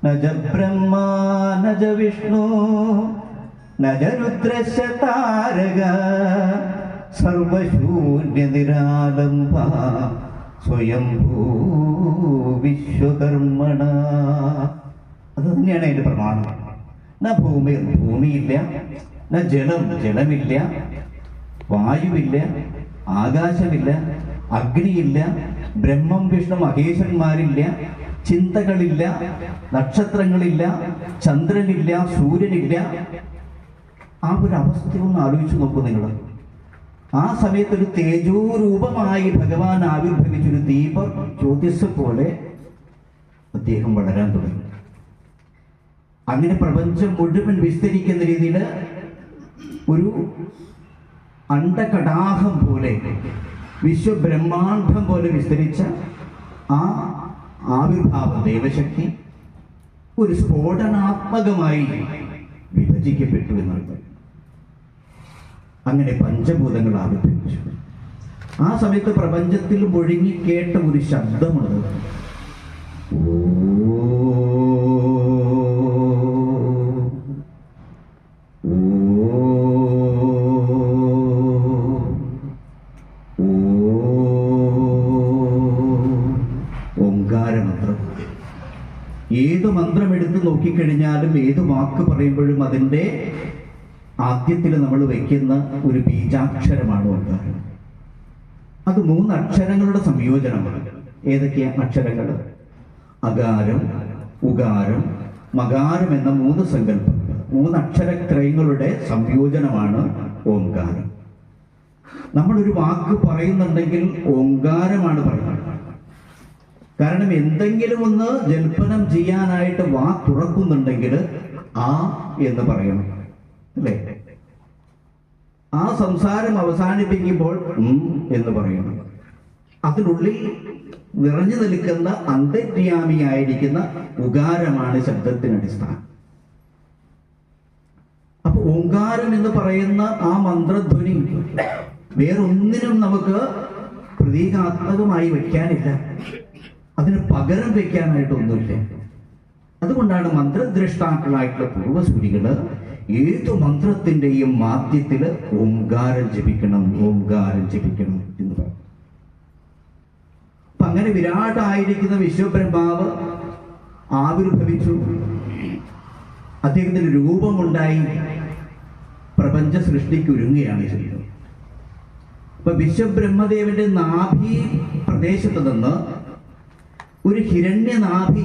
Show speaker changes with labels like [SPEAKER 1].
[SPEAKER 1] നജ ബ്രഹ്മ നജ വിഷ്ണു നജ രുദ്രശ താരക സർവശൂന്യ നിരാലംബ സ്വയംഭൂ വിശ്വകർമ്മണ. അത് തന്നെയാണ് അതിൻ്റെ പ്രമാണം. ഭൂമിയില്ല, ജലമില്ല, വായുവില്ല, ആകാശമില്ല, അഗ്നിയില്ല, ബ്രഹ്മം വിഷ്ണു മഹേശ്വരന്മാരില്ല, ചിന്തകളില്ല, നക്ഷത്രങ്ങളില്ല, ചന്ദ്രനില്ല, സൂര്യനില്ല. ആ ഒരു അവസ്ഥയൊന്ന് ആലോചിച്ച് നോക്കൂ നിങ്ങൾ. ആ സമയത്തൊരു തേജോരൂപമായി ഭഗവാൻ ആവിർഭവിച്ചൊരു ദീപ ജ്യോതിസ് പോലെ അദ്ദേഹം വളരാൻ തുടങ്ങി. അങ്ങനെ പ്രപഞ്ചം മുഴുവൻ വിസ്തരിക്കുന്ന രീതിയിൽ ഒരു അണ്ഡകടാഹം പോലെ, വിശ്വബ്രഹ്മാണ്ഡം പോലെ വിസ്തരിച്ച ആ ആവിർഭാവ ദേവശക്തി ഒരു സ്ഫോടനാത്മകമായി വിഭജിക്കപ്പെട്ടു എന്നുള്ളത്. അങ്ങനെ പഞ്ചഭൂതങ്ങൾ ആവിർഭവിച്ചു. ആ സമയത്ത് പ്രപഞ്ചത്തിൽ മുഴുങ്ങി കേട്ട ഒരു ശബ്ദമുണ്ട്. ഓംകാരമന്ത്രം. ഏത് മന്ത്രം എടുത്ത് നോക്കിക്കഴിഞ്ഞാലും ഏത് വാക്ക് പറയുമ്പോഴും അതിൻ്റെ ആദ്യത്തിൽ നമ്മൾ വയ്ക്കുന്ന ഒരു ബീജാക്ഷരമാണ് ഓംകാരം. അത് 3 അക്ഷരങ്ങളുടെ സംയോജനമാണ്. ഏതൊക്കെയാ അക്ഷരങ്ങൾ? അകാരം, ഉകാരം, മകാരം എന്ന 3 സങ്കല്പം, 3 അക്ഷരത്രയങ്ങളുടെ സംയോജനമാണ് ഓംകാരം. നമ്മളൊരു വാക്ക് പറയുന്നുണ്ടെങ്കിൽ ഓംകാരമാണ് പറയുന്നത്. കാരണം എന്തെങ്കിലും ഒന്ന് ജൽപ്പനം ചെയ്യാനായിട്ട് വാ തുറക്കുന്നുണ്ടെങ്കിൽ ആ എന്ന് പറയണം, അല്ലേ? ആ സംസാരം അവസാനിപ്പിക്കുമ്പോൾ എന്ന് പറയണം. അതിനുള്ളിൽ നിറഞ്ഞു നിൽക്കുന്ന അന്തര്യാമിയായിരിക്കുന്ന ഉകാരമാണ് ശബ്ദത്തിന് അടിസ്ഥാനം. അപ്പൊ ഓംകാരം എന്ന് പറയുന്ന ആ മന്ത്രധ്വനി വേറൊന്നിനും നമുക്ക് പ്രതീകാത്മകമായി വയ്ക്കാനില്ല, അതിന് പകരം വയ്ക്കാനായിട്ടൊന്നുമില്ല. അതുകൊണ്ടാണ് മന്ത്രദ്രഷ്ടാക്കളായിട്ടുള്ള പൂർവ്വസൂരികള് ഏതു മന്ത്രത്തിന്റെയും മാധ്യത്തില് ഓംകാരം ജപിക്കണം, ഓംകാരം ജപിക്കണം എന്ന് പറയും. അപ്പൊ അങ്ങനെ വിരാടായിരിക്കുന്ന വിശ്വബ്രഹ്മാവ് ആവിർഭവിച്ചു. അദ്ദേഹത്തിന് രൂപമുണ്ടായി, പ്രപഞ്ച സൃഷ്ടിക്ക് ഒരുങ്ങുകയാണ് ചെയ്തത്. അപ്പൊ വിശ്വബ്രഹ്മദേവന്റെ നാഭി പ്രദേശത്ത് നിന്ന് ഒരു ഹിരണ്യനാഭി